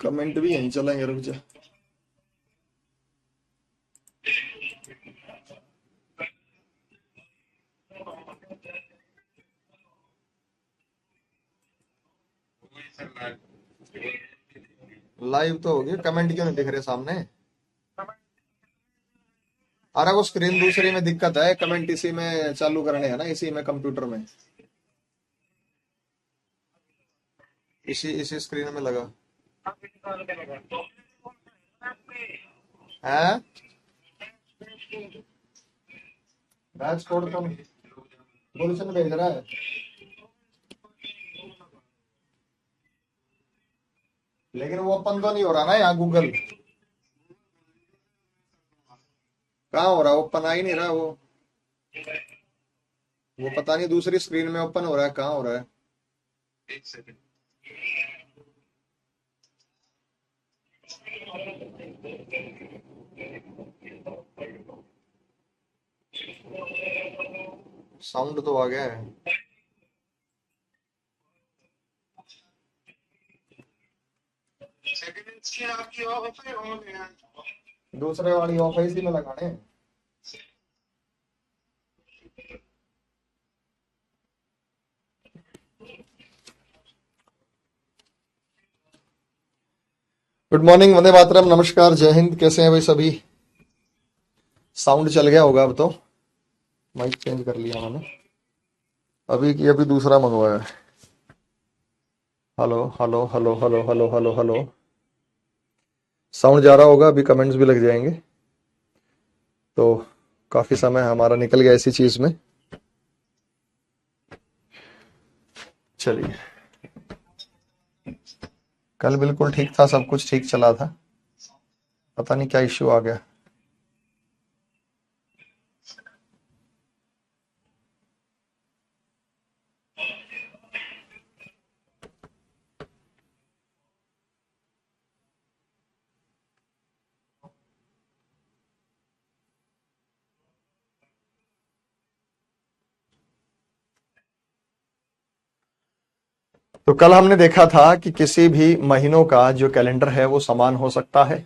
Comment भी यहीं चलेंगे, रुक जा। लाइव तो हो गया, कमेंट क्यों नहीं दिख रहे सामने? अरे वो स्क्रीन दूसरी में दिक्कत है, कमेंट इसी में चालू करने हैं ना, इसी में कंप्यूटर में, इसी इसी स्क्रीन में लगा है। बैच कोड तो गुलशन भेज रहा है, लेकिन वो ओपन तो नहीं हो रहा ना यहाँ गूगल। कहाँ हो रहा है? ओपन आ ही नहीं रहा वो पता नहीं दूसरी स्क्रीन में ओपन हो रहा है, कहाँ हो रहा है? साउंड तो आ गया है। दूसरे वाली ऑफ है, इसी में लगाने। गुड मॉर्निंग, वंदे मातरम, नमस्कार, जय हिंद। कैसे हैं भाई सभी? साउंड चल गया होगा अब तो। माइक चेंज कर लिया मैंने अभी की अभी, दूसरा मंगवाया है। Hello hello hello hello hello hello hello. Sound जा रहा होगा, अभी कमेंट्स भी लग जाएंगे, तो काफी समय हमारा निकल गया इसी चीज में। चलिए, कल बिल्कुल ठीक था, सब कुछ ठीक चला था, पता नहीं क्या इश्यू आ गया। तो कल हमने देखा था कि किसी भी महीनों का जो कैलेंडर है वो समान हो सकता है,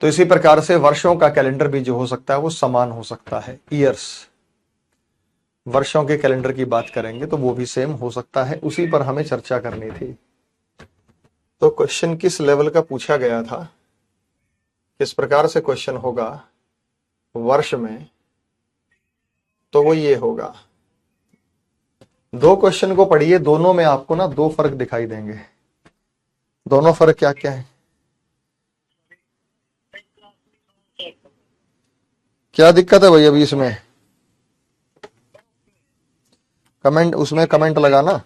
तो इसी प्रकार से वर्षों का कैलेंडर भी जो हो सकता है वो समान हो सकता है। ईयर्स, वर्षों के कैलेंडर की बात करेंगे तो वो भी सेम हो सकता है, उसी पर हमें चर्चा करनी थी। तो क्वेश्चन किस लेवल का पूछा गया था, किस प्रकार से क्वेश्चन होगा वर्ष में, तो वो ये होगा। दो क्वेश्चन को पढ़िए, दोनों में आपको ना दो फर्क दिखाई देंगे। दोनों फर्क क्या क्या है? क्या दिक्कत है भाई अभी इसमें? कमेंट, उसमें कमेंट लगाना।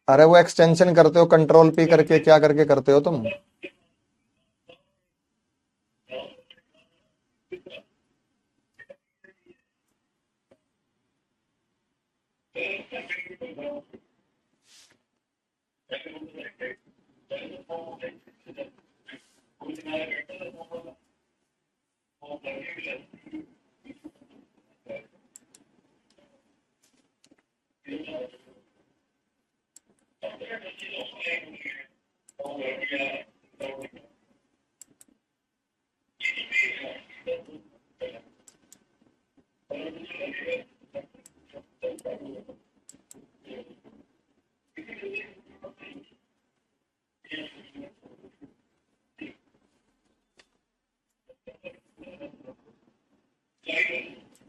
अरे वो एक्सटेंशन करते हो, कंट्रोल पी करके, क्या करके करते हो तुम?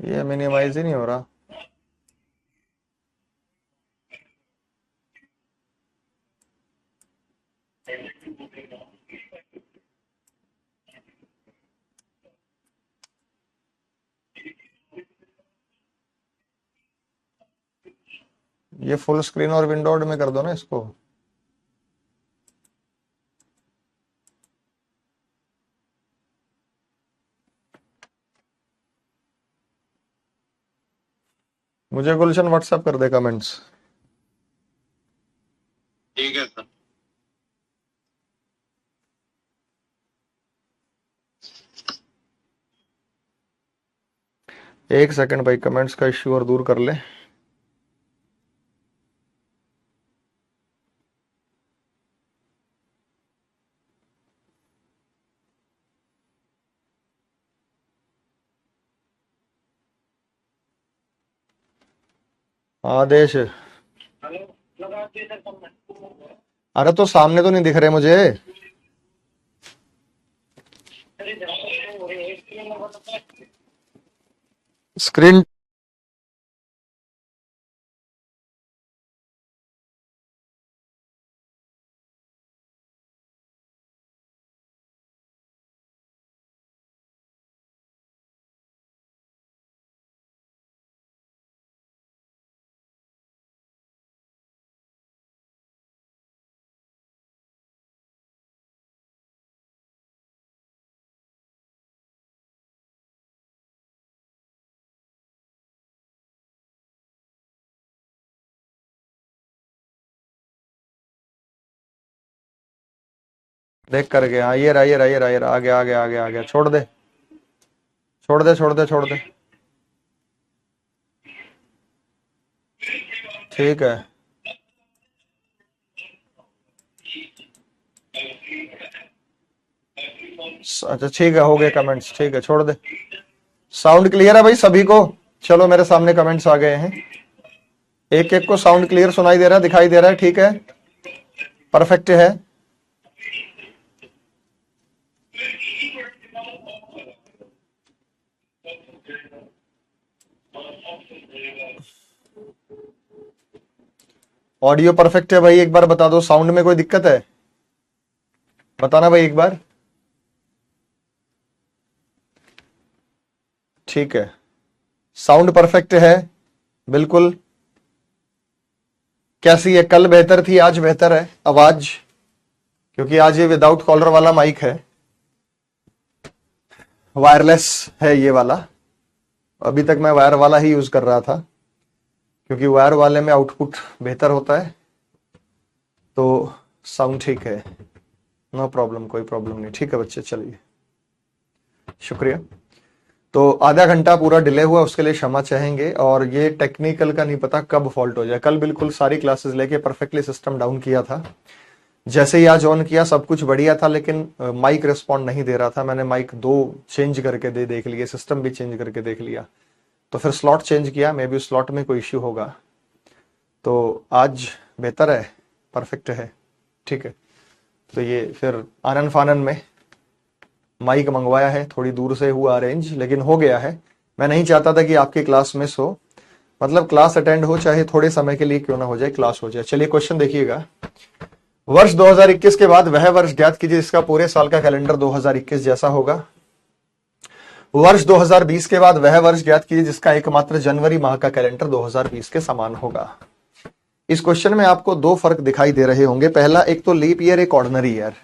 ये मिनिमाइज ही नहीं हो रहा। ये फुल स्क्रीन और विंडोड में कर दो ना इसको। मुझे गुलशन व्हाट्सएप कर दे कमेंट्स। ठीक है सर। एक सेकंड भाई, कमेंट्स का इश्यू और दूर कर ले। आदेश, अरे तो सामने तो नहीं दिख रहे मुझे। स्क्रीन देख कर गया। हाँ, ये रहा ये रहा ये रहा ये रहा, आ गया आ गया आ गया आ गया। छोड़ दे छोड़ दे छोड़ दे छोड़ दे। ठीक है, अच्छा ठीक है, हो गए कमेंट्स, ठीक है छोड़ दे। साउंड क्लियर है भाई सभी को? चलो मेरे सामने कमेंट्स आ गए हैं, एक एक को साउंड क्लियर सुनाई दे रहा है, दिखाई दे रहा है? ठीक है, परफेक्ट है। ऑडियो परफेक्ट है भाई? एक बार बता दो, साउंड में कोई दिक्कत है? बताना भाई एक बार। ठीक है, साउंड परफेक्ट है बिल्कुल। कैसी है? कल बेहतर थी, आज बेहतर है आवाज? क्योंकि आज ये विदाउट कॉलर वाला माइक है, वायरलेस है ये वाला। अभी तक मैं वायर वाला ही यूज कर रहा था, क्योंकि वायर वाले में आउटपुट बेहतर होता है, तो साउंड ठीक है। नो प्रॉब्लम, कोई प्रॉब्लम नहीं। ठीक है बच्चे, चलिए, शुक्रिया। तो आधा घंटा पूरा डिले हुआ, उसके लिए क्षमा चाहेंगे। और ये टेक्निकल का नहीं पता कब फॉल्ट हो जाए। कल बिल्कुल सारी क्लासेस लेके परफेक्टली सिस्टम डाउन किया था, जैसे ही आज ऑन किया सब कुछ बढ़िया था, लेकिन माइक रिस्पॉन्ड नहीं दे रहा था। मैंने माइक 2 चेंज करके देख लिए, सिस्टम भी चेंज करके देख लिया, तो फिर स्लॉट चेंज किया, मे बी उस स्लॉट में कोई इश्यू होगा। तो आज बेहतर है, परफेक्ट है, ठीक है। तो ये फिर आनन फानन में माइक मंगवाया है, थोड़ी दूर से हुआ अरेंज, लेकिन हो गया है। मैं नहीं चाहता था कि आपकी क्लास मिस हो, मतलब क्लास अटेंड हो, चाहे थोड़े समय के लिए क्यों ना हो जाए, क्लास हो जाए। चलिए क्वेश्चन देखिएगा। वर्ष 2021 के बाद वह वर्ष ज्ञात कीजिए जिसका पूरे साल का कैलेंडर 2021 जैसा होगा। वर्ष 2020 के बाद वह वर्ष ज्ञात कीजिए जिसका एकमात्र जनवरी माह का कैलेंडर 2020 के समान होगा। इस क्वेश्चन में आपको 2 फर्क दिखाई दे रहे होंगे। पहला, एक तो लीप ईयर, एक ऑर्डिनरी ईयर।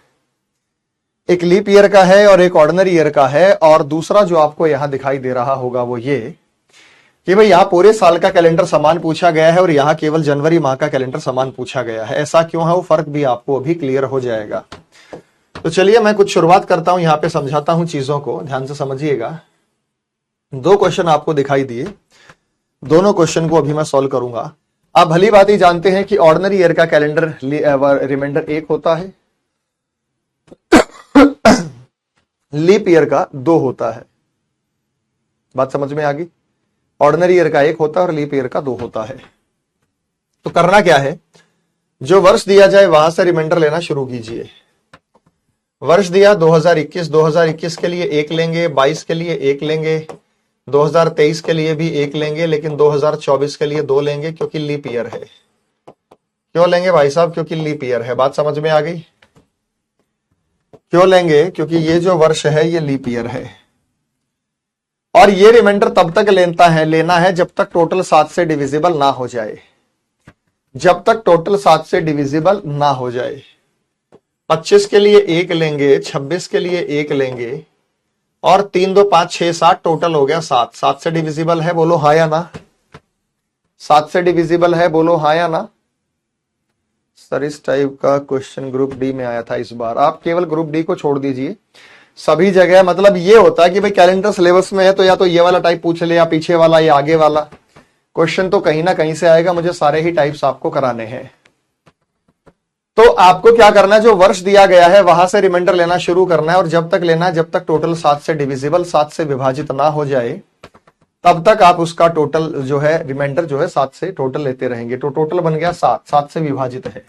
एक लीप ईयर का है और एक ऑर्डिनरी ईयर का है। और दूसरा जो आपको यहां दिखाई दे रहा होगा वो ये कि भाई यहां पूरे साल का कैलेंडर समान पूछा गया है और यहां केवल जनवरी माह का कैलेंडर समान पूछा गया है। ऐसा क्यों है, वो फर्क भी आपको अभी क्लियर हो जाएगा। तो चलिए मैं कुछ शुरुआत करता हूं, यहां पे समझाता हूं चीजों को, ध्यान से समझिएगा। 2 क्वेश्चन आपको दिखाई दिए, दोनों क्वेश्चन को अभी मैं सॉल्व करूंगा। आप भली बात ही जानते हैं कि ऑर्डिनरी ईयर का कैलेंडर रिमाइंडर 1 होता है, लीप ईयर का 2 होता है। बात समझ में आ गई? ऑर्डिनरी ईयर का 1 होता है और लीप ईयर का 2 होता है। तो करना क्या है, जो वर्ष दिया जाए वहां से रिमाइंडर लेना शुरू कीजिए। वर्ष दिया 2021, 2021 के लिए 1 लेंगे, 22 के लिए 1 लेंगे, 2023 के लिए भी 1 लेंगे, लेकिन 2024 के लिए 2 लेंगे क्योंकि लीप ईयर है। क्यों लेंगे भाई साहब? क्योंकि लीप ईयर है। बात समझ में आ गई? क्यों लेंगे? क्योंकि ये जो वर्ष है ये लीप ईयर है। और ये रिमाइंडर तब तक लेना है जब तक टोटल 7 से डिविजिबल ना हो जाए। जब तक टोटल 7 से डिविजिबल ना हो जाए। 25 के लिए 1 लेंगे, 26 के लिए 1 लेंगे, और 3 2 5 6 7 टोटल हो गया 7। 7 से डिविजिबल है, बोलो हाँ या ना? 7 से डिविजिबल है, बोलो हाँ या ना? सर इस टाइप का क्वेश्चन ग्रुप डी में आया था इस बार। आप केवल ग्रुप डी को छोड़ दीजिए, सभी जगह मतलब ये होता है कि भाई कैलेंडर सिलेबस में है तो या तो ये वाला टाइप पूछ ले या पीछे वाला या आगे वाला क्वेश्चन तो कहीं ना कहीं से आएगा। मुझे सारे ही टाइप्स आपको कराने हैं। तो आपको क्या करना है, जो वर्ष दिया गया है वहां से रिमाइंडर लेना शुरू करना है और जब तक लेना है जब तक टोटल 7 से डिविजिबल 7 से विभाजित ना हो जाए तब तक आप उसका टोटल जो है रिमाइंडर जो है 7 से टोटल लेते रहेंगे। तो टोटल बन गया 7 से विभाजित है।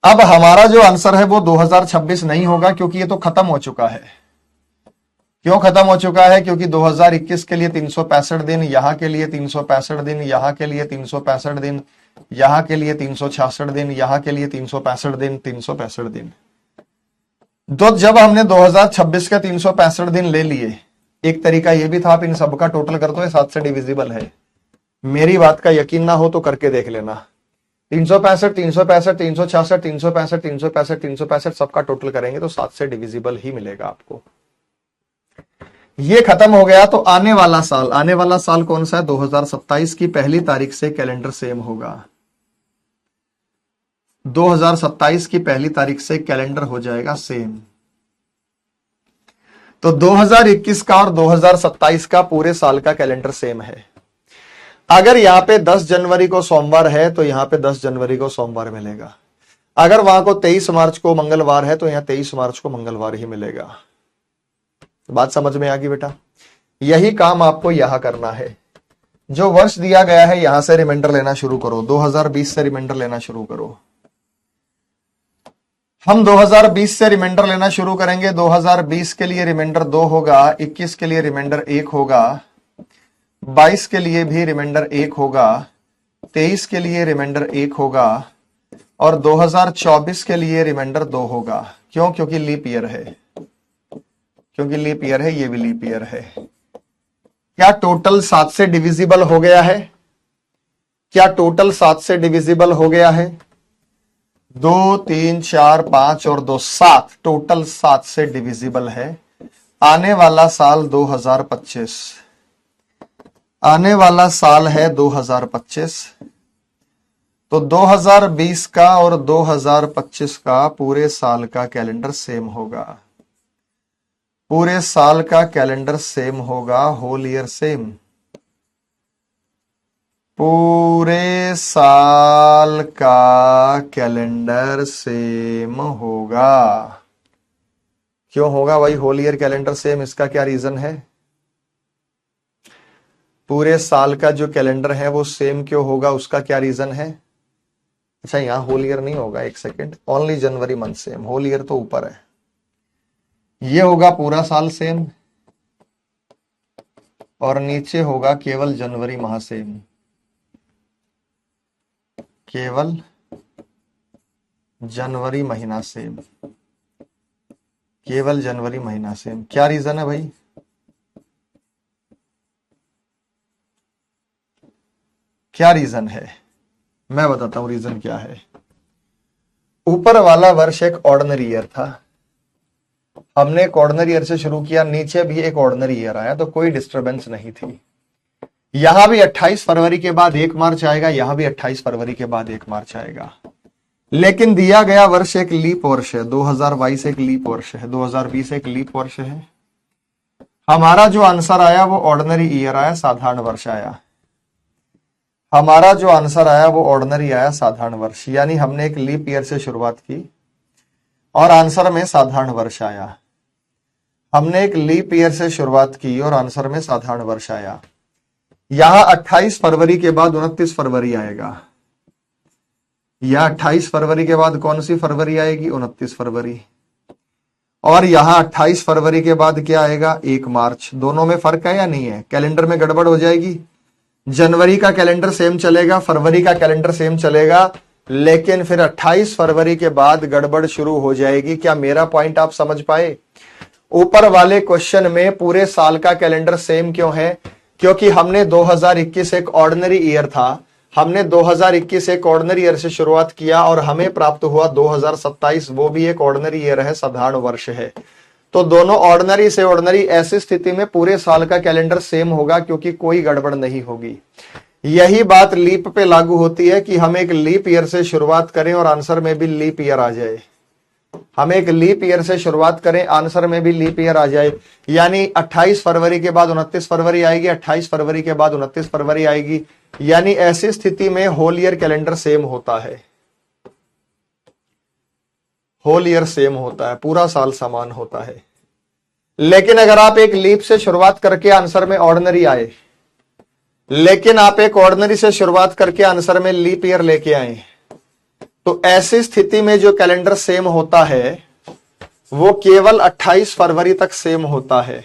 अब हमारा जो आंसर है वो 2026 नहीं होगा क्योंकि ये तो खत्म हो चुका है। क्यों खत्म हो चुका है? क्योंकि 2021 के लिए 365 दिन, यहां के लिए 365 दिन, यहां के लिए 365 दिन, यहां के लिए 366 दिन, यहां के लिए 365 दिन, 365 दिन। तो जब हमने 2026 के 365 दिन ले लिए, एक तरीका यह भी था आप इन सबका टोटल कर दो, 7 से डिविजिबल है। मेरी बात का यकीन ना हो तो करके देख लेना। 365, 365, 366, 365, 365, 365 सबका टोटल करेंगे तो 7 से डिविजिबल ही मिलेगा आपको। ये खत्म हो गया। तो आने वाला साल कौन सा है? 2027 की पहली तारीख से कैलेंडर सेम होगा। 2027 की पहली तारीख से कैलेंडर हो जाएगा सेम। तो 2021 का और 2027 का पूरे साल का कैलेंडर सेम है। अगर यहां पे 10 जनवरी को सोमवार है तो यहां पे 10 जनवरी को सोमवार मिलेगा। अगर वहां को 23 मार्च को मंगलवार है तो यहां 23 मार्च को मंगलवार ही मिलेगा। बात समझ में आ गई बेटा? यही काम आपको यहां करना है। जो वर्ष दिया गया है यहां से रिमाइंडर लेना शुरू करो। 2020 से रिमाइंडर लेना शुरू करो। हम 2020 से रिमाइंडर लेना शुरू करेंगे। 2020 के लिए रिमाइंडर 2 होगा, 21 के लिए रिमाइंडर 1 होगा, 22 के लिए भी रिमाइंडर 1 होगा, 23 के लिए रिमाइंडर 1 होगा और 2024 के लिए रिमाइंडर 2 होगा। क्यों? क्योंकि लीप ईयर है। क्योंकि लीप ईयर है, ये भी लीप ईयर है। क्या टोटल 7 से डिविजिबल हो गया है? क्या टोटल 7 से डिविजिबल हो गया है? 2, 3, 4, 5 और 2 7, टोटल 7 से डिविजिबल है। आने वाला साल 2025, आने वाला साल है 2025। तो 2020 का और 2025 का पूरे साल का कैलेंडर सेम होगा। पूरे साल का कैलेंडर सेम होगा, होल ईयर सेम। पूरे साल का कैलेंडर सेम होगा। क्यों होगा भाई होल ईयर कैलेंडर सेम? इसका क्या रीजन है? पूरे साल का जो कैलेंडर है वो सेम क्यों होगा? उसका क्या रीजन है? अच्छा, यहां होल ईयर नहीं होगा, एक सेकेंड। ओनली जनवरी मंथ सेम, होल ईयर तो ऊपर है। ये होगा पूरा साल सेम और नीचे होगा केवल जनवरी माह सेम। केवल जनवरी महीना सेम, केवल जनवरी महीना सेम। क्या रीजन है भाई? क्या रीजन है? मैं बताता हूं रीजन क्या है। ऊपर वाला वर्ष एक ऑर्डिनरी ईयर था। हमने एक ऑर्डिनरी ईयर से शुरू किया, नीचे भी एक ऑर्डिनरी ईयर आया तो कोई डिस्टरबेंस नहीं थी। यहां भी 28 फरवरी के बाद 1 मार्च आएगा, यहां भी 28 फरवरी के बाद 1 मार्च आएगा। लेकिन दिया गया वर्ष एक लीप वर्ष है। 2022 एक लीप वर्ष है, 2020 एक लीप वर्ष है। हमारा जो आंसर आया वो ऑर्डिनरी ईयर आया, साधारण वर्ष आया। हमारा जो आंसर आया वो ऑर्डिनरी आया, साधारण वर्ष। यानी हमने एक लीप ईयर से शुरुआत की और आंसर में साधारण वर्ष आया। हमने एक लीप ईयर से शुरुआत की और आंसर में साधारण वर्ष आया। यहां 28 फरवरी के बाद 29 फरवरी आएगा। यहां 28 फरवरी के बाद कौन सी फरवरी आएगी? 29 फरवरी। और यहां 28 फरवरी के बाद क्या आएगा? 1 मार्च। दोनों में फर्क है या नहीं है? कैलेंडर में गड़बड़ हो जाएगी। जनवरी का कैलेंडर सेम चलेगा, फरवरी का कैलेंडर सेम चलेगा, लेकिन फिर 28 फरवरी के बाद गड़बड़ शुरू हो जाएगी। क्या मेरा पॉइंट आप समझ पाए? ऊपर वाले क्वेश्चन में पूरे साल का कैलेंडर सेम क्यों है? क्योंकि हमने 2021 एक ऑर्डिनरी ईयर था। हमने 2021 एक ऑर्डिनरी ईयर से शुरुआत किया और हमें प्राप्त हुआ 2027, वो भी एक ऑर्डिनरी ईयर है, साधारण वर्ष है। तो दोनों ऑर्डिनरी से ऑर्डिनरी, ऐसी स्थिति में पूरे साल का कैलेंडर सेम होगा क्योंकि कोई गड़बड़ नहीं होगी। यही बात लीप पे लागू होती है कि हम एक लीप ईयर से शुरुआत करें और आंसर में भी लीप ईयर आ जाए। हम एक लीप ईयर से शुरुआत करें, आंसर में भी लीप ईयर आ जाए, यानी 28 फरवरी के बाद 29 फरवरी आएगी, 28 फरवरी के बाद 29 फरवरी आएगी, यानी ऐसी स्थिति में होल ईयर कैलेंडर सेम होता है, होल ईयर सेम होता है, पूरा साल समान होता है। लेकिन अगर आप एक लीप से शुरुआत करके आंसर में ऑर्डिनरी आए, लेकिन आप एक ऑर्डिनरी से शुरुआत करके आंसर में लीप ईयर लेके आए, तो ऐसी स्थिति में जो कैलेंडर सेम होता है वो केवल 28 फरवरी तक सेम होता है।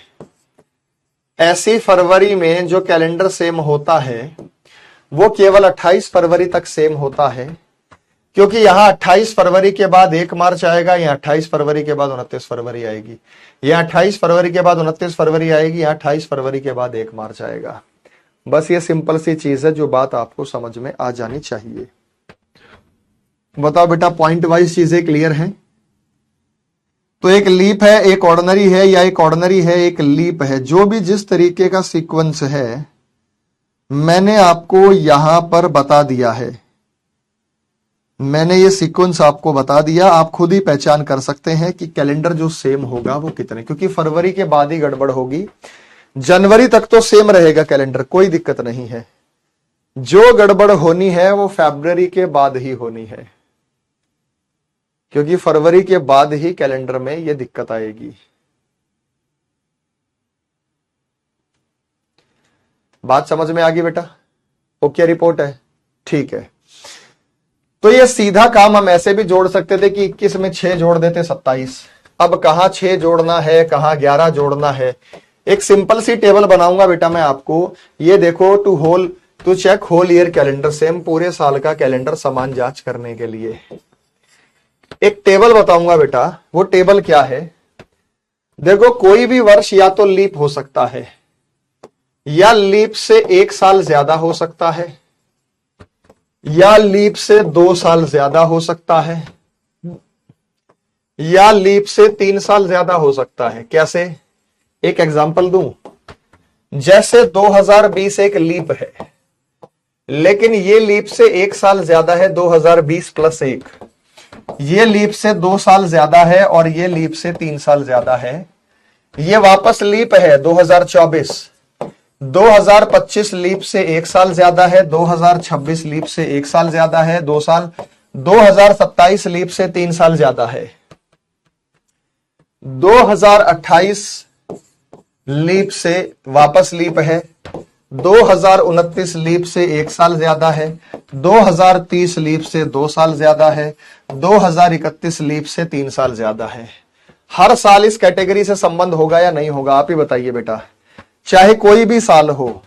ऐसी फरवरी में जो कैलेंडर सेम होता है वो केवल 28 फरवरी तक सेम होता है, क्योंकि यहां 28 फरवरी के बाद 1 मार्च आएगा, यहां 28 फरवरी के बाद 29 फरवरी आएगी, यहां 28 फरवरी के बाद 29 फरवरी आएगी, यहां 28 फरवरी के बाद 1 मार्च आएगा। बस ये सिंपल सी चीज है जो बात आपको समझ में आ जानी चाहिए। बताओ बेटा, पॉइंट वाइज चीजें क्लियर हैं? तो एक लीप है, एक ऑर्डिनरी है, या एक ऑर्डिनरी है एक लीप है, जो भी जिस तरीके का सीक्वेंस है मैंने आपको यहां पर बता दिया है, मैंने ये सीक्वेंस आपको बता दिया। आप खुद ही पहचान कर सकते हैं कि कैलेंडर जो सेम होगा वो कितने, क्योंकि फरवरी के बाद ही गड़बड़ होगी, जनवरी तक तो सेम रहेगा कैलेंडर, कोई दिक्कत नहीं है। जो गड़बड़ होनी है वो फरवरी के बाद ही होनी है, क्योंकि फरवरी के बाद ही कैलेंडर में ये दिक्कत आएगी। बात समझ में आ गई बेटा? ओके रिपोर्ट है, ठीक है। तो ये सीधा काम हम ऐसे भी जोड़ सकते थे कि 21 में 6 जोड़ देते 27। अब कहां 6 जोड़ना है, कहां 11 जोड़ना है, एक सिंपल सी टेबल बनाऊंगा बेटा मैं आपको। ये देखो, to check whole year calendar same, पूरे साल का कैलेंडर समान जांच करने के लिए एक टेबल बताऊंगा बेटा। वो टेबल क्या है? देखो, कोई भी वर्ष या तो लीप हो सकता है, या लीप से 1 साल ज्यादा हो सकता है, या लीप से 2 साल ज्यादा हो सकता है, या लीप से 3 साल ज्यादा हो सकता है। कैसे? एक एग्जांपल दूं। जैसे 2020 एक लीप है, लेकिन ये लीप से 1 साल ज्यादा है, 2020 प्लस 1। ये लीप से 2 साल ज्यादा है और ये लीप से 3 साल ज्यादा है। ये वापस लीप है 2024। 2025 लीप से 1 साल ज्यादा है, 2026 लीप से 1 साल ज्यादा है, 2 साल। 2027 लीप से 3 साल ज्यादा है। 2028 लीप से वापस लीप है। 2029 लीप से 1 साल ज्यादा है। 2030 लीप से 2 साल ज्यादा है। 2031 लीप से 3 साल ज्यादा है। हर साल इस कैटेगरी से संबंध होगा या नहीं होगा, आप ही बताइए बेटा। चाहे कोई भी साल हो,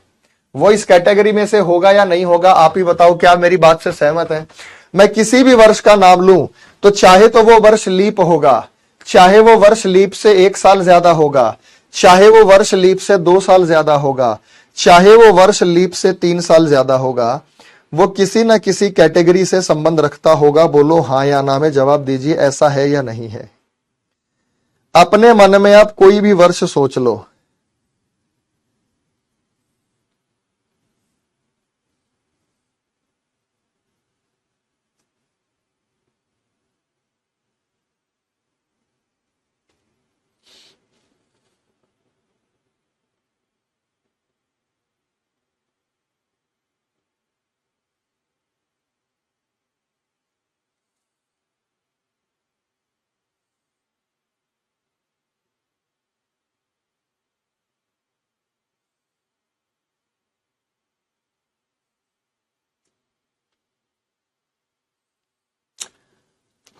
वो इस कैटेगरी में से होगा या नहीं होगा, आप ही बताओ। क्या मेरी बात से सहमत है? मैं किसी भी वर्ष का नाम लूं तो चाहे तो वो वर्ष लीप होगा, चाहे वो वर्ष लीप से 1 साल ज्यादा होगा, चाहे वो वर्ष लीप से 2 साल ज्यादा होगा, चाहे वो वर्ष लीप से 3 साल ज्यादा होगा, वो किसी ना किसी कैटेगरी से संबंध रखता होगा। बोलो हाँ या ना में जवाब दीजिए, ऐसा है या नहीं है। अपने मन में आप कोई भी वर्ष सोच लो।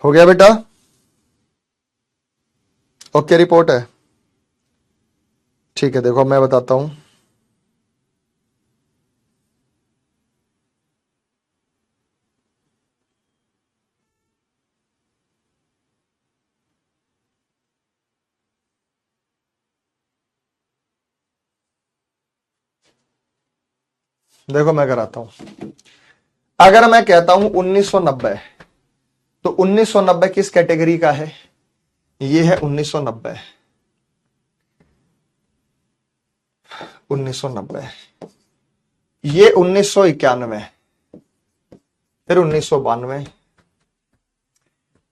हो गया बेटा? ओके रिपोर्ट है, ठीक है। देखो मैं बताता हूं। देखो मैं कराता हूं। अगर मैं कहता हूं 1990, तो 1990 किस कैटेगरी का है? ये है 1990। 1990, ये 1991, फिर 1992,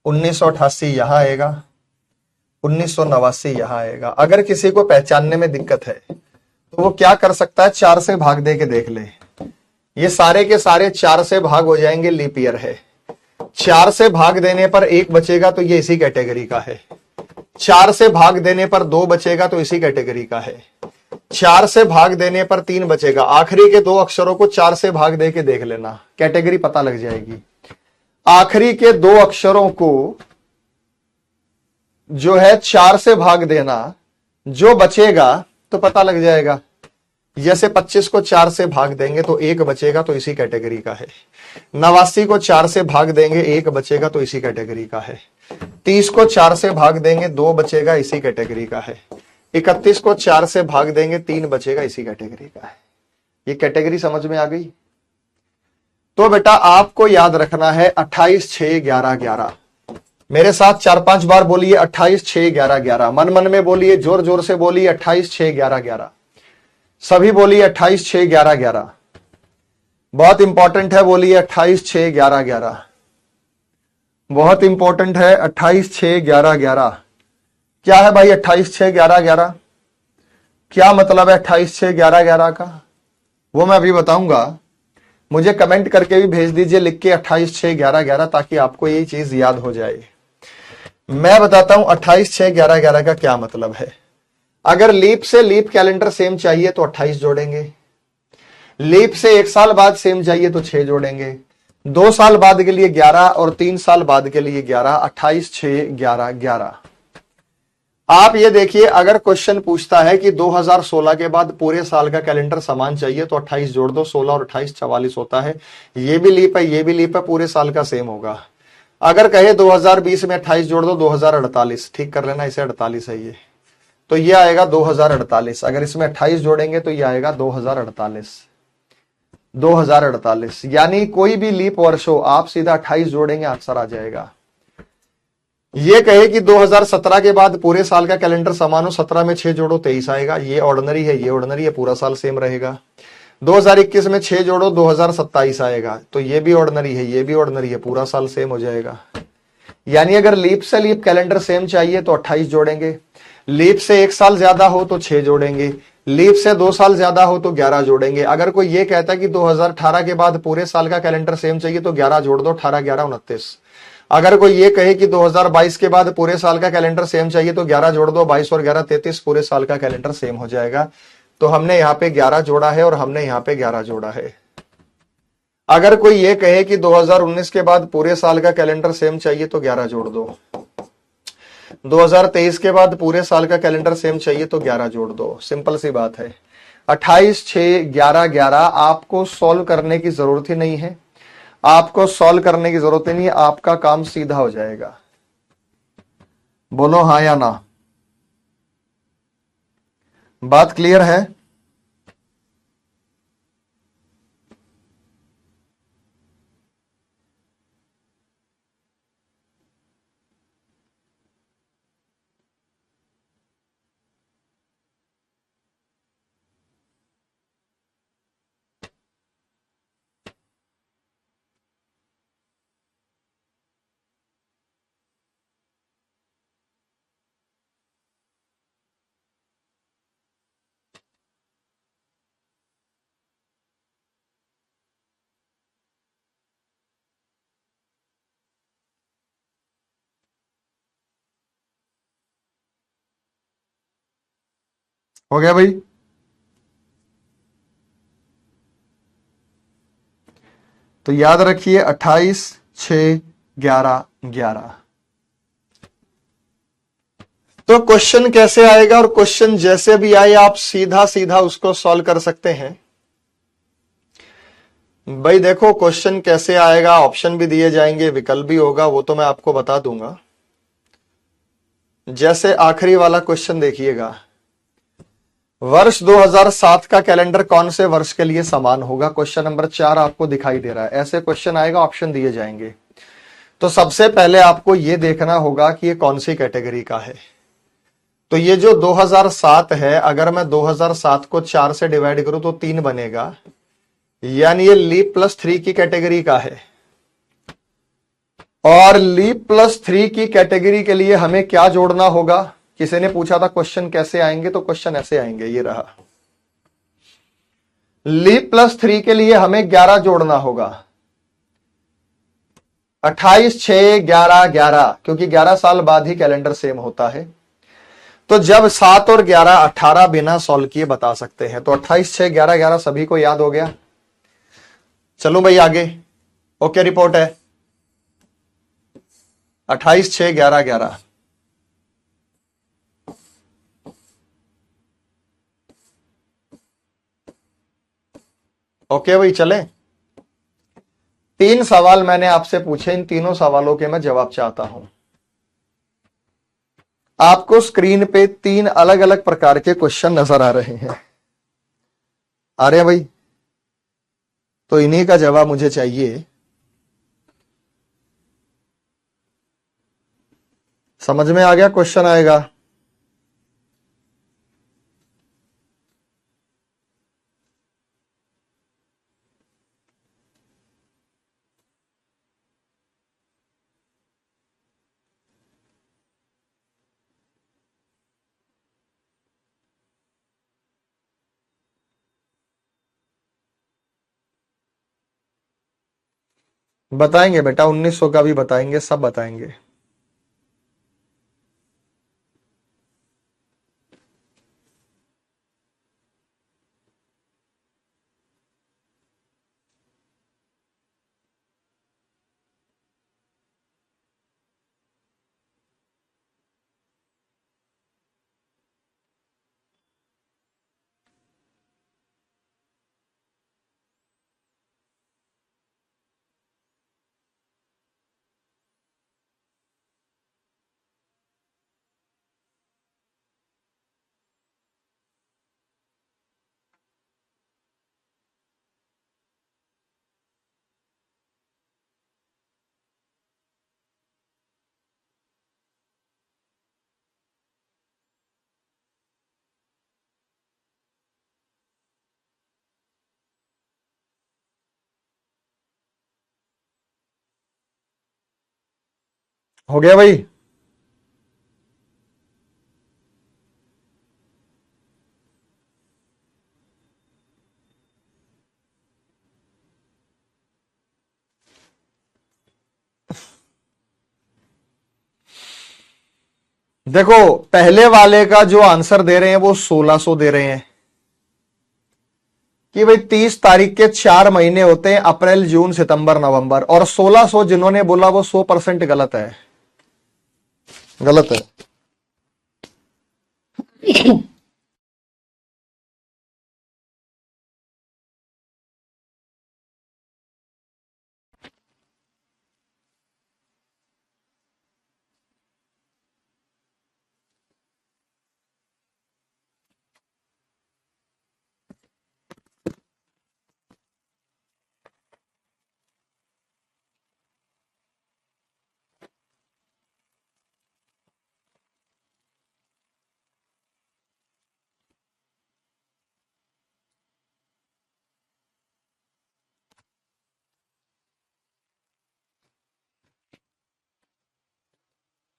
1988 यहां आएगा, 1989 यहां आएगा। अगर किसी को पहचानने में दिक्कत है तो वो क्या कर सकता है, 4 से भाग दे के देख ले। ये सारे के सारे 4 से भाग हो जाएंगे, लीप ईयर है। 4 से भाग देने पर 1 बचेगा तो ये इसी कैटेगरी का है। 4 से भाग देने पर 2 बचेगा तो इसी कैटेगरी का है। 4 से भाग देने पर 3 बचेगा। आखिरी के 2 अक्षरों को 4 से भाग दे के देख लेना, कैटेगरी पता लग जाएगी। आखिरी के 2 अक्षरों को जो है 4 से भाग देना, जो बचेगा तो पता लग जाएगा। जैसे 25 को 4 से भाग देंगे तो 1 बचेगा तो इसी कैटेगरी का है। 89 को 4 से भाग देंगे 1 बचेगा तो इसी कैटेगरी का है। 30 को 4 से भाग देंगे 2 बचेगा, इसी कैटेगरी का है। 31 को 4 से भाग देंगे 3 बचेगा, इसी कैटेगरी का है। ये कैटेगरी समझ में आ गई? तो बेटा आपको याद रखना है 28, 6, 11, 11। मेरे साथ 4-5 बार बोलिए 28, 6, 11, 11। मन मन में बोलिए, जोर जोर से बोलिए 28, 6, 11, 11। सभी बोलिए 28, 6, 11, 11। बहुत इंपॉर्टेंट है, बोलिए 28, 6, 11, 11। बहुत इंपॉर्टेंट है 28, 6, 11, 11। क्या है भाई 28, 6, 11, 11? क्या मतलब है 28, 6, 11, 11 का? वो मैं अभी बताऊंगा। मुझे कमेंट करके भी भेज दीजिए लिख के 28, 6, 11, 11, ताकि आपको ये चीज याद हो जाए। मैं बताता हूं 28, 6, 11, 11 का क्या मतलब है। अगर लीप से लीप कैलेंडर सेम चाहिए तो 28 जोड़ेंगे। लीप से 1 साल बाद सेम चाहिए तो 6 जोड़ेंगे। 2 साल बाद के लिए 11 और 3 साल बाद के लिए 11। 28, 6, 11, 11। आप ये देखिए, अगर क्वेश्चन पूछता है कि 2016 के बाद पूरे साल का कैलेंडर समान चाहिए तो 28 जोड़ दो। 16 और 28 44 होता है। ये भी लीप है, ये भी लीप है, पूरे साल का सेम होगा। अगर कहे 2020 में 28 जोड़ दो, 2048, ठीक कर लेना, इसे 48 है ये, तो ये आएगा 2048। अगर इसमें 28 जोड़ेंगे तो ये आएगा 2048। 2048 यानी कोई भी लीप वर्ष हो, आप सीधा 28 जोड़ेंगे, आंसर आ जाएगा। ये कहे कि 2017 के बाद पूरे साल का कैलेंडर समान हो, 17 में 6 जोड़ो 23 आएगा। ये ऑर्डिनरी है, ये ऑर्डिनरी है, पूरा साल सेम रहेगा। 2021 में 6 जोड़ो 2027 आएगा, तो ये भी ऑर्डिनरी है, ये भी ऑर्डिनरी है, पूरा साल सेम हो जाएगा। यानी अगर लीप से लीप कैलेंडर सेम चाहिए तो 28 जोड़ेंगे। लीप से 1 साल ज्यादा हो तो 6 जोड़ेंगे। लीप से 2 साल ज्यादा हो तो 11 जोड़ेंगे। अगर कोई ये कहता है कि 2018 के बाद पूरे साल का कैलेंडर सेम चाहिए तो 11 जोड़ दो, 18, 11, 29। अगर कोई ये कहे कि 2022 के बाद पूरे साल का कैलेंडर सेम चाहिए तो 11 जोड़ दो, 22 और 11, 33, पूरे साल का कैलेंडर सेम हो जाएगा। तो हमने यहाँ पे 11 जोड़ा है और हमने यहाँ पे 11 जोड़ा है। अगर कोई ये कहे कि 2019 के बाद पूरे साल का कैलेंडर सेम चाहिए तो 11 जोड़ दो। 2023 के बाद पूरे साल का कैलेंडर सेम चाहिए तो 11 जोड़ दो। सिंपल सी बात है। 28, 6, 11, 11 आपको सॉल्व करने की जरूरत ही नहीं है। आपको सॉल्व करने की जरूरत ही नहीं है, आपका काम सीधा हो जाएगा। बोलो हाँ या ना। बात क्लियर है? हो गया भाई? तो याद रखिए 28, 6, 11, 11। तो क्वेश्चन कैसे आएगा, और क्वेश्चन जैसे भी आए आप सीधा सीधा उसको सॉल्व कर सकते हैं। भाई देखो क्वेश्चन कैसे आएगा, ऑप्शन भी दिए जाएंगे, विकल्प भी होगा, वो तो मैं आपको बता दूंगा। जैसे आखिरी वाला क्वेश्चन देखिएगा, वर्ष 2007 का कैलेंडर कौन से वर्ष के लिए समान होगा। क्वेश्चन नंबर 4 आपको दिखाई दे रहा है। ऐसे क्वेश्चन आएगा, ऑप्शन दिए जाएंगे। तो सबसे पहले आपको यह देखना होगा कि ये कौन सी कैटेगरी का है। तो ये जो 2007 है, अगर मैं 2007 को 4 से डिवाइड करूं तो 3 बनेगा, यानी ये लीप +3 की कैटेगरी का है। और लीप प्लस 3 की कैटेगरी के लिए हमें क्या जोड़ना होगा? किसी ने पूछा था क्वेश्चन कैसे आएंगे, तो क्वेश्चन ऐसे आएंगे, ये रहा। लीप प्लस 3 के लिए हमें 11 जोड़ना होगा। 28, 6, 11, 11, क्योंकि 11 साल बाद ही कैलेंडर सेम होता है। तो जब 7 और 11 18 बिना सॉल्व किए बता सकते हैं, तो 28, 6, 11, 11 सभी को याद हो गया। चलो भाई आगे, ओके रिपोर्ट है। 28, 6, 11, 11। ओके भाई चले। 3 सवाल मैंने आपसे पूछे, इन तीनों सवालों के मैं जवाब चाहता हूं। आपको स्क्रीन पे 3 अलग अलग प्रकार के क्वेश्चन नजर आ रहे हैं, आ रहे हैं भाई? तो इन्हीं का जवाब मुझे चाहिए। समझ में आ गया? क्वेश्चन आएगा। बताएंगे बेटा, 1900 का भी बताएंगे, सब बताएंगे। हो गया भाई? देखो, पहले वाले का जो आंसर दे रहे हैं वो 1600 दे रहे हैं कि भाई 30 तारीख के 4 महीने होते हैं, अप्रैल, जून, सितंबर, नवंबर। और 1600 जिन्होंने बोला वो 100% गलत है, गलत है।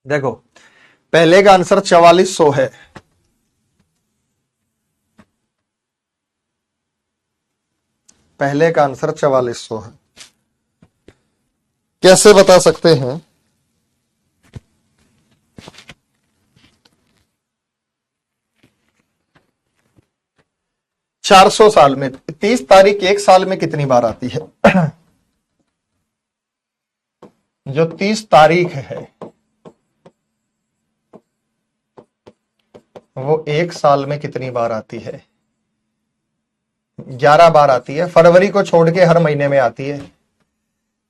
देखो, पहले का आंसर 4400 है। पहले का आंसर 4400 है। कैसे बता सकते हैं? चार सौ साल में 30 तारीख एक साल में कितनी बार आती है? जो 30 तारीख है वो एक साल में कितनी बार आती है? 11 बार आती है। फरवरी को छोड़ के हर महीने में आती है।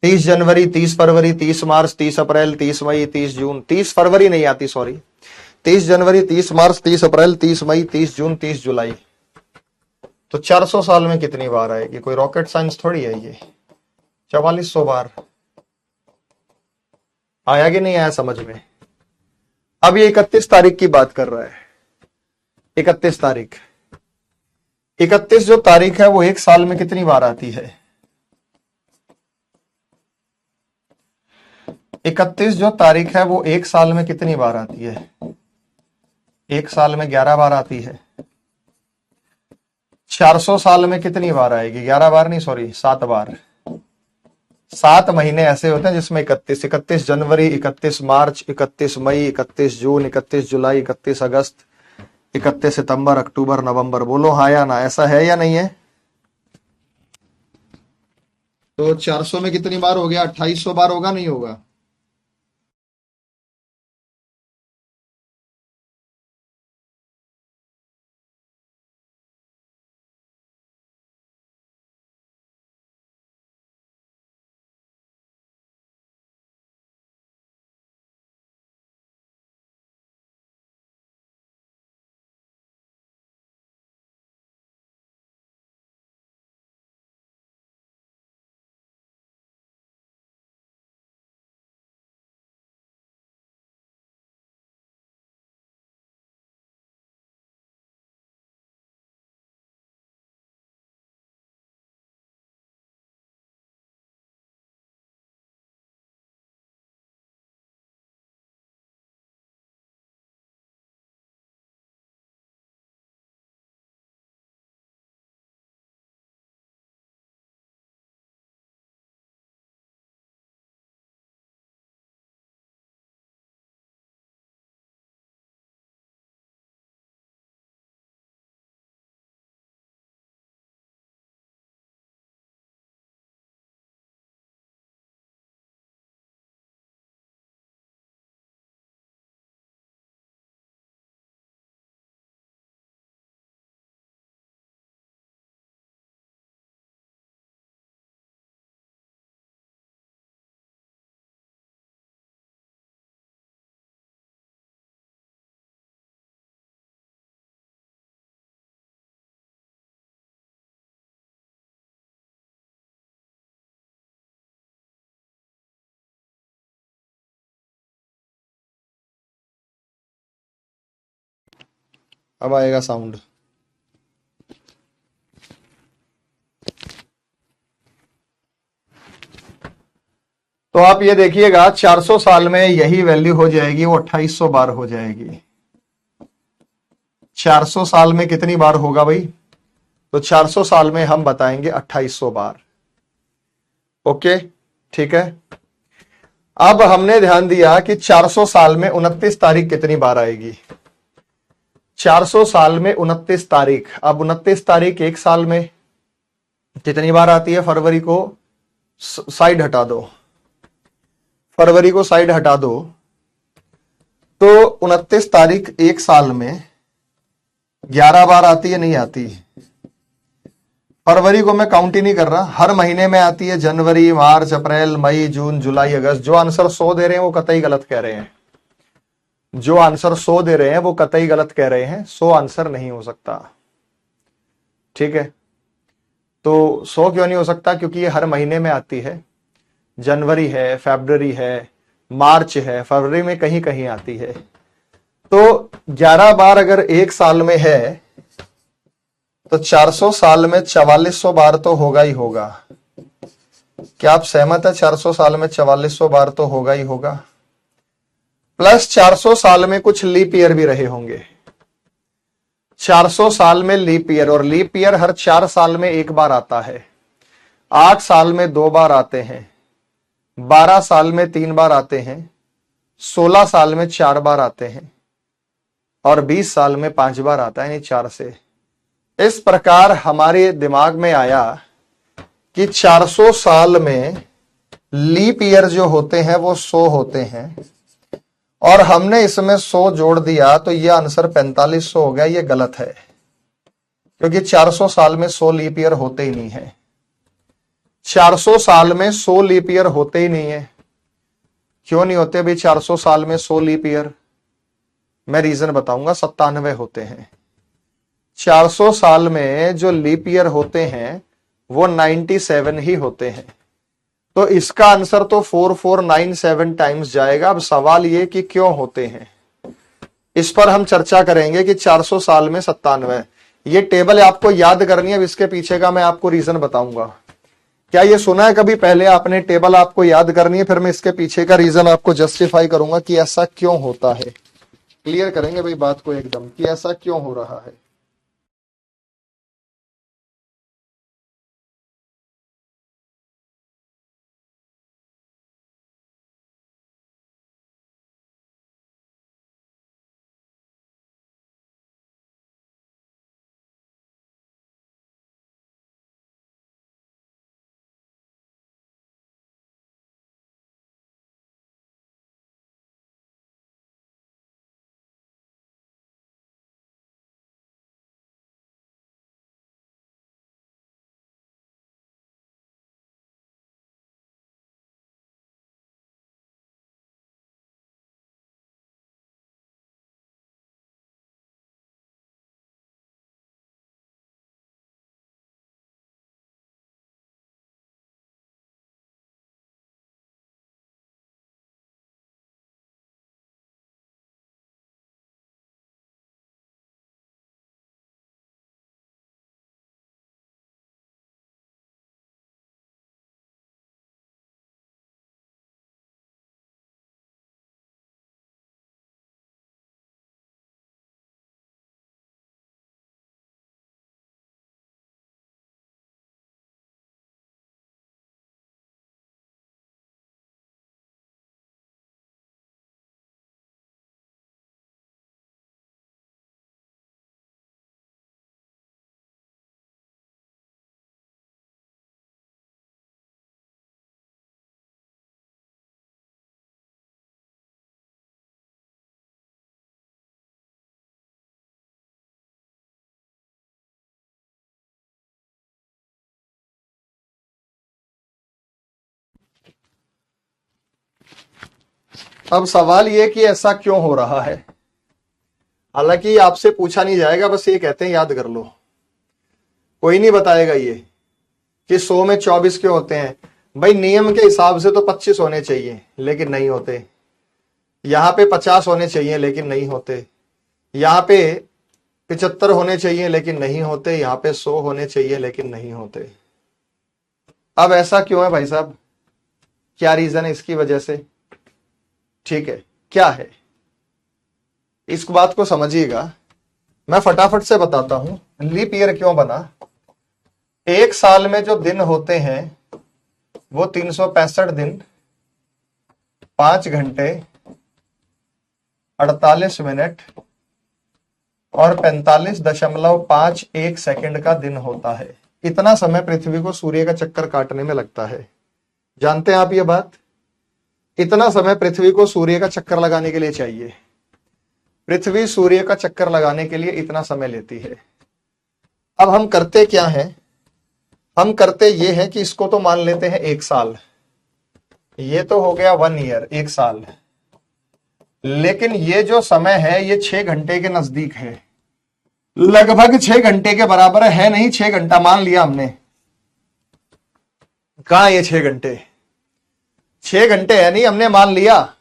30 जनवरी, 30 फरवरी, 30 मार्च, 30 अप्रैल, 30 मई, 30 जून। 30 फरवरी नहीं आती, सॉरी। 30 जनवरी, 30 मार्च, 30 अप्रैल, 30 मई, 30 जून, 30 जुलाई। तो 400 साल में कितनी बार आएगी? कोई रॉकेट साइंस थोड़ी है ये। 4400 बार। आया कि नहीं आया समझ में? अब ये 31 तारीख की बात कर रहा है। 31 तारीख, 31 जो तारीख है वो एक साल में कितनी बार आती है? 31 जो तारीख है वो एक साल में कितनी बार आती है? एक साल में 11 बार आती है। 400 साल में कितनी बार आएगी? 11 बार नहीं, सॉरी 7 बार। 7 महीने ऐसे होते हैं जिसमें 31 जनवरी, 31 मार्च, 31 मई, 31 जून, 31 जुलाई, 31 अगस्त, 31 सितंबर, अक्टूबर, नवंबर। बोलो हाँ या ना, ऐसा है या नहीं है? तो 400 में कितनी बार हो गया? 2800 बार होगा, नहीं होगा? अब आएगा साउंड। तो आप ये देखिएगा 400 साल में यही वैल्यू हो जाएगी, वो 2800 बार हो जाएगी। 400 साल में कितनी बार होगा भाई? तो 400 साल में हम बताएंगे 2800 बार। ओके, ठीक है। अब हमने ध्यान दिया कि 400 साल में 29 तारीख कितनी बार आएगी? 400 साल में 29 तारीख। अब 29 तारीख एक साल में कितनी बार आती है? फरवरी को साइड हटा दो, फरवरी को साइड हटा दो, तो 29 तारीख एक साल में 11 बार आती है, नहीं आती? फरवरी को मैं काउंट ही नहीं कर रहा, हर महीने में आती है। जनवरी, मार्च, अप्रैल, मई, जून, जुलाई, अगस्त। जो आंसर 100 दे रहे हैं वो कतई गलत कह रहे हैं। जो आंसर 100 दे रहे हैं वो कतई गलत कह रहे हैं। 100 आंसर नहीं हो सकता, ठीक है। तो 100 क्यों नहीं हो सकता? क्योंकि ये हर महीने में आती है। जनवरी है, फरवरी है, मार्च है, फरवरी में कहीं कहीं आती है। तो 11 बार अगर एक साल में है तो 400 साल में 4400 बार तो होगा ही होगा। क्या आप सहमत है? 400 साल में 4400 बार तो होगा ही होगा। प्लस 400 साल में कुछ लीप ईयर भी रहे होंगे। 400 साल में लीप ईयर, और लीप ईयर हर 4 साल में एक बार आता है। 8 साल में 2 बार आते हैं, 12 साल में 3 बार आते हैं, 16 साल में 4 बार आते हैं, और 20 साल में 5 बार आता है, यानी 4 से। इस प्रकार हमारे दिमाग में आया कि 400 साल में लीप ईयर जो होते हैं वो 100 होते हैं, और हमने इसमें 100 जोड़ दिया तो यह आंसर 4500 हो गया। ये गलत है, क्योंकि 400 साल में 100 लीप ईयर होते ही नहीं है। 400 साल में 100 लीप ईयर होते ही नहीं है। क्यों नहीं होते भाई 400 साल में 100 लीप ईयर? मैं रीजन बताऊंगा। 97 होते हैं। 400 साल में जो लीप ईयर होते हैं वो 97 ही होते हैं। तो इसका आंसर तो 4497 टाइम्स जाएगा। अब सवाल ये कि क्यों होते हैं, इस पर हम चर्चा करेंगे कि 400 साल में 97। ये टेबल आपको याद करनी है, अब इसके पीछे का मैं आपको रीजन बताऊंगा। क्या ये सुना है कभी? पहले आपने टेबल आपको याद करनी है, फिर मैं इसके पीछे का रीजन आपको जस्टिफाई करूंगा कि ऐसा क्यों होता है। क्लियर करेंगे भाई बात को एकदम कि ऐसा क्यों हो रहा है। अब सवाल ये कि ऐसा क्यों हो रहा है। हालांकि आपसे पूछा नहीं जाएगा, बस ये कहते हैं याद कर लो। कोई नहीं बताएगा ये कि 100 में 24 क्यों होते हैं। भाई नियम के हिसाब से तो 25 होने चाहिए लेकिन नहीं होते। यहां पे 50 होने चाहिए लेकिन नहीं होते। यहां पे 75 होने चाहिए लेकिन नहीं होते। यहां पे 100 होने चाहिए लेकिन नहीं होते। अब ऐसा क्यों है भाई साहब? क्या रीजन है इसकी वजह से? ठीक है, क्या है इस बात को समझिएगा। मैं फटाफट से बताता हूं लीप ईयर क्यों बना। एक साल में जो दिन होते हैं वो 365 दिन, 5 घंटे, 48 मिनट और 45.51 सेकंड का दिन होता है। इतना समय पृथ्वी को सूर्य का चक्कर काटने में लगता है। जानते हैं आप ये बात? इतना समय पृथ्वी को सूर्य का चक्कर लगाने के लिए चाहिए। पृथ्वी सूर्य का चक्कर लगाने के लिए इतना समय लेती है। अब हम करते क्या हैं? हम करते ये हैं कि इसको तो मान लेते हैं 1 साल। ये तो हो गया 1 ईयर, 1 साल। लेकिन ये जो समय है ये 6 घंटे के नजदीक है, लगभग 6 घंटे के बराबर है। नहीं 6 घंटा मान लिया हमने। कहां ये 6 घंटे? 6 घंटे है नहीं, हमने मान लिया।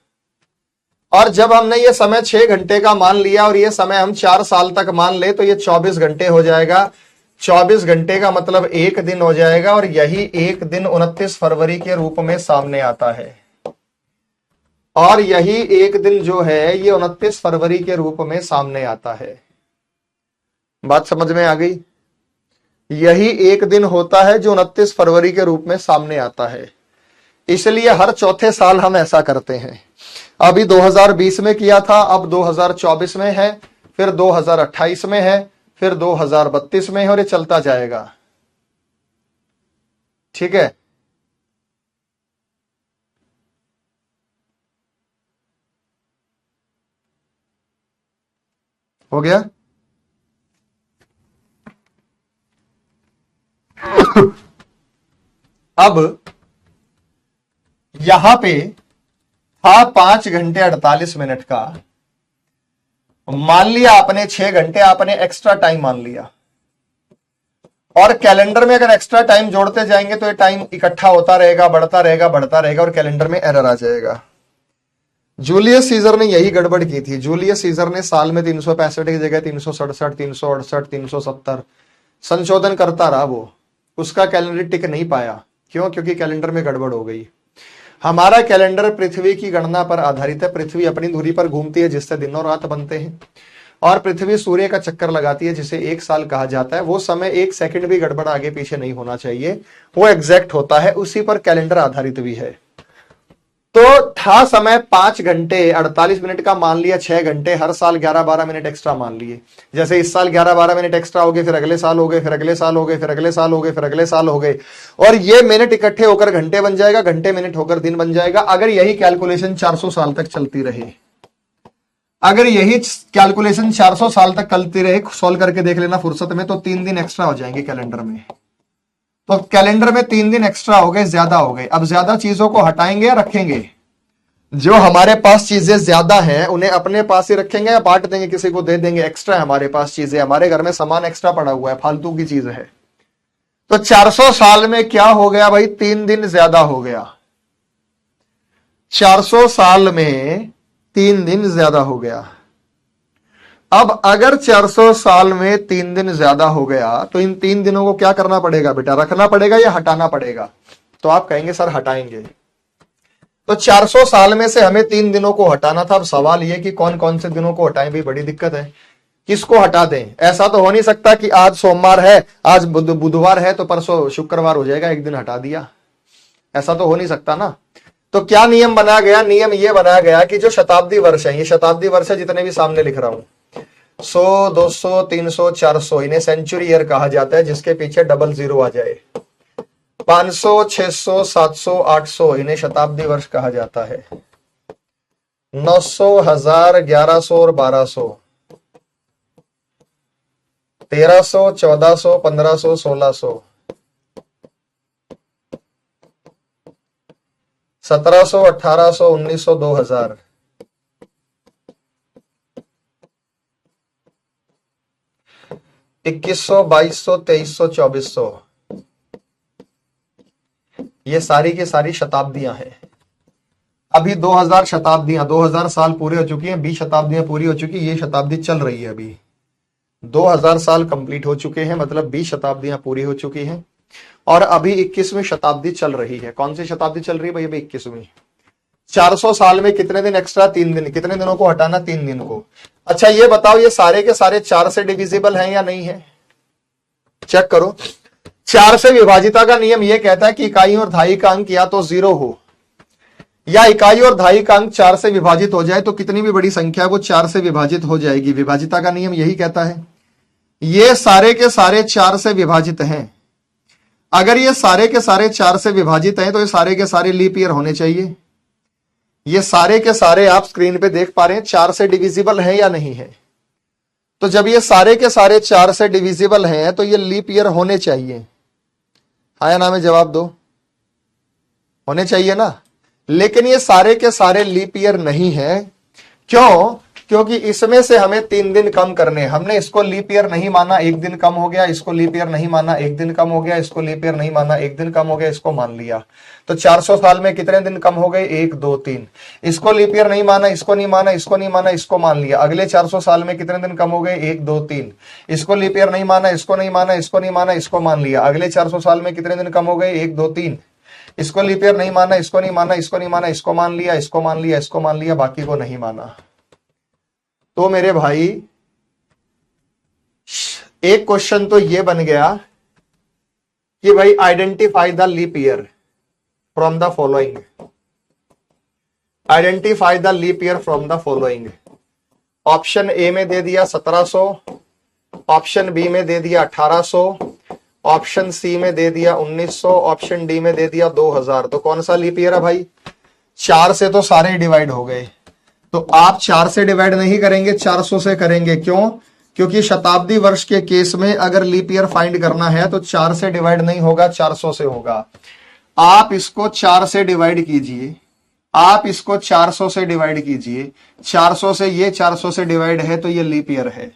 और जब हमने ये समय 6 घंटे का मान लिया और ये समय हम 4 साल तक मान ले तो ये 24 घंटे हो जाएगा। 24 घंटे का मतलब 1 दिन हो जाएगा और यही 1 दिन 29 फरवरी के रूप में सामने आता है। और यही 1 दिन जो है ये 29 फरवरी के रूप में सामने आता है। बात समझ में आ गई? यही 1 दिन होता है जो 29 फरवरी के रूप में सामने आता है। इसलिए हर चौथे साल हम ऐसा करते हैं। अभी 2020 में किया था, अब 2024 में है, फिर 2028 में है, फिर 2032 में है और ये चलता जाएगा। ठीक है? हो गया? अब यहां पे था 5 घंटे 48 मिनट का। मान लिया आपने 6 घंटे, आपने एक्स्ट्रा टाइम मान लिया। और कैलेंडर में अगर एक्स्ट्रा टाइम जोड़ते जाएंगे तो ये टाइम इकट्ठा होता रहेगा, बढ़ता रहेगा, बढ़ता रहेगा और कैलेंडर में एरर आ जाएगा। जूलियस सीजर ने यही गड़बड़ की थी। जूलियस सीजर ने साल में 365 की जगह 367, 368, 370 संशोधन करता रहा। वो उसका कैलेंडर टिक नहीं पाया। क्यों? क्योंकि कैलेंडर में गड़बड़ हो गई। हमारा कैलेंडर पृथ्वी की गणना पर आधारित है। पृथ्वी अपनी धुरी पर घूमती है जिससे दिन और रात बनते हैं, और पृथ्वी सूर्य का चक्कर लगाती है जिसे एक साल कहा जाता है। वो समय एक सेकंड भी गड़बड़ आगे पीछे नहीं होना चाहिए, वो एग्जैक्ट होता है, उसी पर कैलेंडर आधारित भी है। तो था समय 5 घंटे 48 मिनट का, मान लिया 6 घंटे, हर साल 11-12 मिनट एक्स्ट्रा मान लिए। जैसे इस साल 11-12 मिनट एक्स्ट्रा हो गए, फिर अगले साल हो गए, फिर अगले साल हो गए, फिर अगले साल हो गए, फिर अगले साल हो गए, और ये मिनट इकट्ठे होकर घंटे बन जाएगा, घंटे मिनट होकर दिन बन जाएगा। अगर यही कैलकुलेशन 400 साल तक चलती रहे, अगर यही कैलकुलेशन 400 साल तक चलती रहे, सॉल्व करके देख लेना फुर्सत में, तो 3 दिन एक्स्ट्रा हो जाएंगे कैलेंडर में। तो कैलेंडर में 3 दिन एक्स्ट्रा हो गए, ज्यादा हो गए। अब ज्यादा चीजों को हटाएंगे या रखेंगे? जो हमारे पास चीजें ज्यादा हैं उन्हें अपने पास ही रखेंगे या बांट देंगे, किसी को दे देंगे? एक्स्ट्रा है हमारे पास चीजें, हमारे घर में सामान एक्स्ट्रा पड़ा हुआ है, फालतू की चीज है। तो 400 साल में क्या हो गया भाई? 3 दिन ज्यादा हो गया। 400 साल में 3 दिन ज्यादा हो गया। अब अगर 400 साल में 3 दिन ज्यादा हो गया तो इन 3 दिनों को क्या करना पड़ेगा बेटा? रखना पड़ेगा या हटाना पड़ेगा? तो आप कहेंगे सर हटाएंगे। तो 400 साल में से हमें 3 दिनों को हटाना था। अब सवाल यह कि कौन कौन से दिनों को हटाएं? भी बड़ी दिक्कत है, किसको हटा दें? ऐसा तो हो नहीं सकता कि आज सोमवार है, आज बुधवार है, तो परसों शुक्रवार हो जाएगा, एक दिन हटा दिया। ऐसा तो हो नहीं सकता ना। तो क्या नियम बनाया गया? नियम यह बनाया गया कि जो शताब्दी वर्ष है, ये शताब्दी वर्ष है जितने भी सामने लिख रहा हूं, 100, 200, 300, 400, इन्हें सेंचुरी ईयर कहा जाता है, जिसके पीछे डबल जीरो आ जाए। 500, 600, 700, 800, इन्हें शताब्दी वर्ष कहा जाता है। 900, 1000, 1100 और 1200, 1300, 1400, 1500, 1600, 1700, 1800, 1900, 2000, 2100, 2200, 2300, 2400, ये सारी की सारी शताब्दियां हैं। अभी 2000 शताब्दियां, 2000 साल पूरे हो चुकी हैं, 20 शताब्दियां पूरी हो चुकी, ये शताब्दी चल रही है। अभी 2000 साल कंप्लीट हो चुके हैं, मतलब 20 शताब्दियां पूरी हो चुकी हैं, और अभी 21वीं शताब्दी चल रही है। कौन सी शताब्दी चल रही है भाई? अभी 21वीं। 400 साल में कितने दिन एक्स्ट्रा? 3 दिन। कितने दिनों को हटाना? 3 दिन को। अच्छा ये बताओ, ये सारे के सारे 4 से डिविजिबल हैं या नहीं है? चेक करो। 4 से विभाजिता का नियम यह कहता है कि इकाई और दहाई का अंक या तो 0 हो, या इकाई और दहाई का अंक 4 से विभाजित हो जाए, तो कितनी भी बड़ी संख्या वो 4 से विभाजित हो जाएगी। विभाजिता का नियम यही कहता है। ये सारे के सारे 4 से विभाजित हैं। अगर ये सारे के सारे 4 से विभाजित हैं तो ये सारे के सारे लीप ईयर होने चाहिए। ये सारे के सारे आप स्क्रीन पे देख पा रहे हैं 4 से डिविजिबल है या नहीं है? तो जब ये सारे के सारे 4 से डिविजिबल हैं तो ये लीप ईयर होने चाहिए। हाँ या ना में जवाब दो। होने चाहिए ना। लेकिन ये सारे के सारे लीप ईयर नहीं है। क्यों? क्योंकि इसमें से हमें 3 दिन कम करने। हमने इसको लीप ईयर नहीं माना, 1 दिन कम हो गया। इसको लीप ईयर नहीं माना, 1 दिन कम हो गया। इसको लीप ईयर नहीं माना, 1 दिन कम हो गया। इसको मान लिया। तो 400 साल में कितने दिन कम हो गए? 1, 2, 3। इसको लीप ईयर नहीं माना, इसको नहीं माना, इसको नहीं माना, इसको मान लिया। अगले 400 साल में कितने दिन कम हो गए? 1, 2, 3। इसको लीप ईयर नहीं माना, इसको नहीं माना, इसको नहीं माना, इसको मान लिया। अगले 400 साल में कितने दिन कम हो गए? 1, 2, 3। इसको लीप ईयर नहीं माना, इसको नहीं माना, इसको नहीं माना, इसको मान लिया, इसको मान लिया, इसको मान लिया, बाकी को नहीं माना। तो मेरे भाई एक क्वेश्चन तो ये बन गया कि भाई identify the leap year from the following. Identify the leap year from the following. Option A में दे दिया 1700, ऑप्शन बी में दे दिया 1800, ऑप्शन सी में दे दिया 1900, ऑप्शन डी में दे दिया 2000। तो कौन सा लीप ईयर है भाई? 4 से तो सारे डिवाइड हो गए। तो आप 4 से डिवाइड नहीं करेंगे, 400 से करेंगे। क्यों? क्योंकि शताब्दी वर्ष के केस में अगर लीप ईयर फाइंड करना है तो 4 से डिवाइड नहीं होगा, 400 से होगा। आप इसको 4 से डिवाइड कीजिए, आप इसको 400 से डिवाइड कीजिए। 400 से ये 400 से डिवाइड है तो ये लीप ईयर है।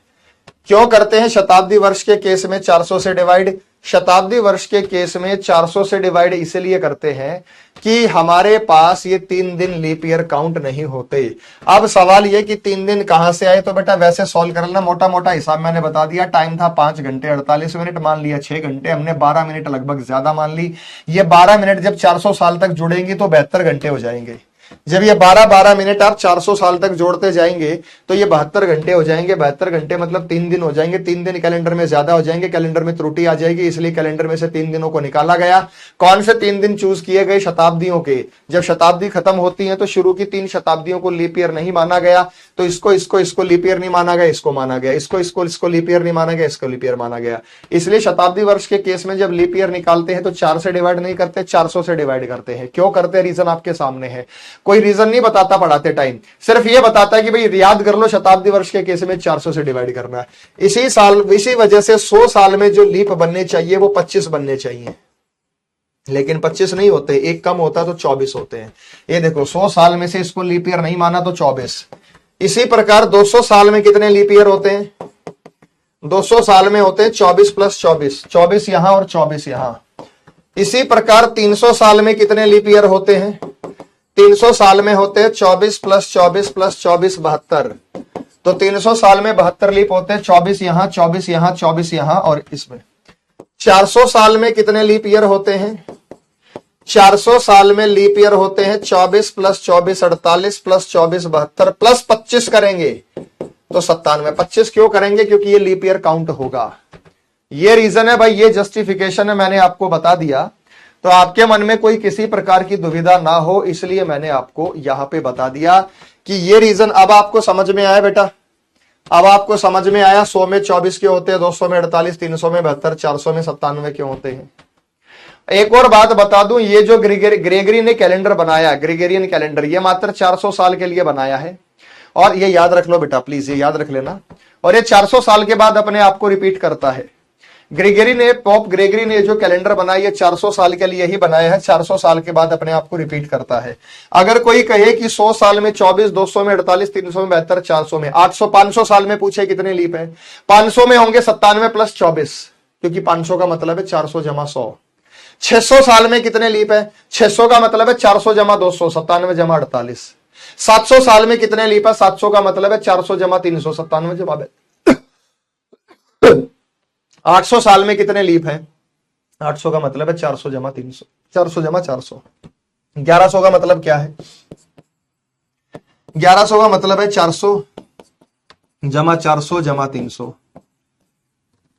क्यों करते हैं शताब्दी वर्ष के केस में 400 से डिवाइड? शताब्दी वर्ष के केस में 400 से डिवाइड इसलिए करते हैं कि हमारे पास ये 3 दिन लीप ईयर काउंट नहीं होते। अब सवाल ये कि 3 दिन कहां से आए, तो बेटा वैसे सॉल्व कर लेना, मोटा मोटा हिसाब मैंने बता दिया। टाइम था 5 घंटे 48 मिनट, मान लिया 6 घंटे, हमने 12 मिनट लगभग ज्यादा मान ली। ये 12 मिनट जब 400 साल तक जुड़ेंगी तो 72 घंटे हो जाएंगे। जब ये 12 मिनट आप 400 साल तक जोड़ते जाएंगे तो ये 72 घंटे हो जाएंगे। 72 घंटे मतलब 3 दिन हो जाएंगे। 3 दिन कैलेंडर में ज्यादा हो जाएंगे, कैलेंडर में त्रुटि आ जाएगी, इसलिए कैलेंडर में से 3 दिनों को निकाला गया। कौन से 3 दिन चूज किए गए? शताब्दियों के। जब शताब्दी खत्म होती है तो शुरू की 3 शताब्दियों को लीप ईयर नहीं माना गया, तो इसको लीप ईयर नहीं माना गया, इसको माना गया, इसको लीप ईयर नहीं माना गया, इसको लीप ईयर माना गया। इसलिए शताब्दी वर्ष के केस में जब लीप ईयर निकालते हैं तो 4 से डिवाइड नहीं करते, 400 से डिवाइड करते हैं। क्यों करते हैं? रीजन आपके सामने है। कोई रीजन नहीं बताता पढ़ाते टाइम, सिर्फ ये बताता है कि भाई याद कर लो शताब्दी वर्ष के केस में 400 से डिवाइड करना है। इसी वजह से 100 साल में जो लीप बनने चाहिए वो 25 बनने चाहिए, लेकिन 25 नहीं होते, एक कम होता तो 24 होते हैं। ये देखो 100 साल में से इसको लीप ईयर नहीं माना तो 24। इसी प्रकार 200 साल में कितने लीप ईयर होते हैं? 200 साल में होते हैं 24 प्लस 24, 24 यहां और 24 यहां। इसी प्रकार 300 साल में कितने लीप ईयर होते हैं? 300 साल में होते हैं 24 प्लस 24 प्लस 24 72। तो 300 साल में 72 लीप होते हैं, 24 यहां 24 यहां 24 यहां और इसमें। 400 साल में कितने लीप ईयर होते हैं? 400 साल में लीप ईयर होते हैं 24 प्लस 24 48 प्लस 24 72 प्लस 25 करेंगे तो 97। 25 क्यों करेंगे? क्योंकि ये लीप ईयर काउंट होगा। ये रीजन है भाई, ये जस्टिफिकेशन है, मैंने आपको बता दिया। तो आपके मन में कोई किसी प्रकार की दुविधा ना हो, इसलिए मैंने आपको यहां पे बता दिया कि ये रीजन अब आपको समझ में आया बेटा। अब आपको समझ में आया 100 में 24 क्यों होते हैं, 200 में 48, 300 में 72, 400 में 97 क्यों होते हैं। एक और बात बता दूं, ये जो ग्रेगरी ने कैलेंडर बनाया, ग्रेगरियन कैलेंडर, ये मात्र 400 साल के लिए बनाया है। और ये याद रख लो बेटा, प्लीज ये याद रख लेना। और ये 400 साल के बाद अपने आप को रिपीट करता है। पोप ग्रेगरी ने जो कैलेंडर बनाया, 400 साल के लिए ही बनाया है, 400 साल के बाद अपने आप को रिपीट करता है। अगर कोई कहे कि 100 साल में 24, 200 में 48, 300 में 72, 400 में 800, 500 साल में पूछे कितने लीप है? 500 में होंगे 97 प्लस 24, क्योंकि 500 का मतलब है 400 जमा 100। 600 साल में कितने लीप है? 600 का मतलब है 400 जमा 200, 97 जमा 48। 700 साल में कितने लीप है? 700 का मतलब है 400 जमा 300, 97 जमा 800 साल में कितने लीप है? 800 का मतलब है 400 जमा 300, 400 जमा 400। 1100 का मतलब क्या है? 1100 का मतलब है 400 जमा 400 जमा 300,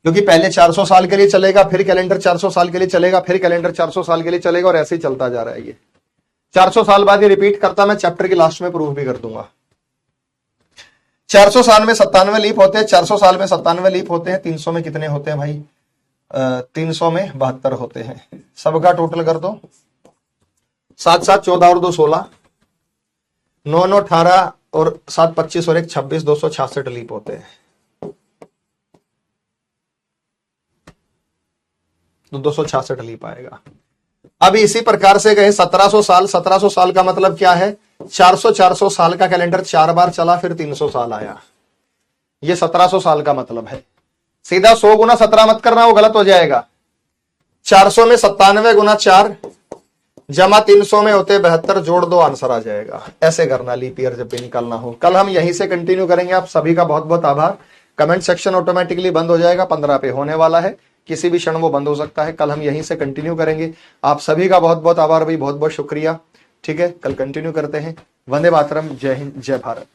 क्योंकि पहले 400 साल के लिए चलेगा, फिर कैलेंडर 400 साल के लिए चलेगा, फिर कैलेंडर 400 साल के लिए चलेगा, और ऐसे ही चलता जा रहा है। ये 400 साल बाद ये रिपीट करता, मैं चैप्टर के लास्ट में प्रूफ भी कर दूंगा। 400 साल में 97 लीप होते हैं, 400 साल में 97 लीप होते हैं। 300 में कितने होते हैं भाई? 300 में 72 होते हैं। सबका टोटल कर दो, 7 7 14 और 2 16, 9 9 18 और 7 25 और 1 26, 266 लीप होते हैं। तो 266 लीप आएगा। अब इसी प्रकार से कहे 1700 साल, 1700 साल का मतलब क्या है? 400 साल का कैलेंडर 4 बार चला, फिर 300 साल आया, ये 1700 साल का मतलब है। सीधा 100 गुना 17 मत करना, वो गलत हो जाएगा। 400 में 97 गुना 4 जमा 300 में होते 72, जोड़ दो, आंसर आ जाएगा। ऐसे करना लीप ईयर जब भी निकालना हो। कल हम यहीं से कंटिन्यू करेंगे। आप सभी का बहुत बहुत आभार। कमेंट सेक्शन ऑटोमेटिकली बंद हो जाएगा, 15 पे होने वाला है, किसी भी क्षण वो बंद हो सकता है। कल हम यहीं से कंटिन्यू करेंगे। आप सभी का बहुत बहुत आभार भाई, बहुत बहुत शुक्रिया। ठीक है, कल कंटिन्यू करते हैं। वंदे मातरम, जय हिंद, जय भारत।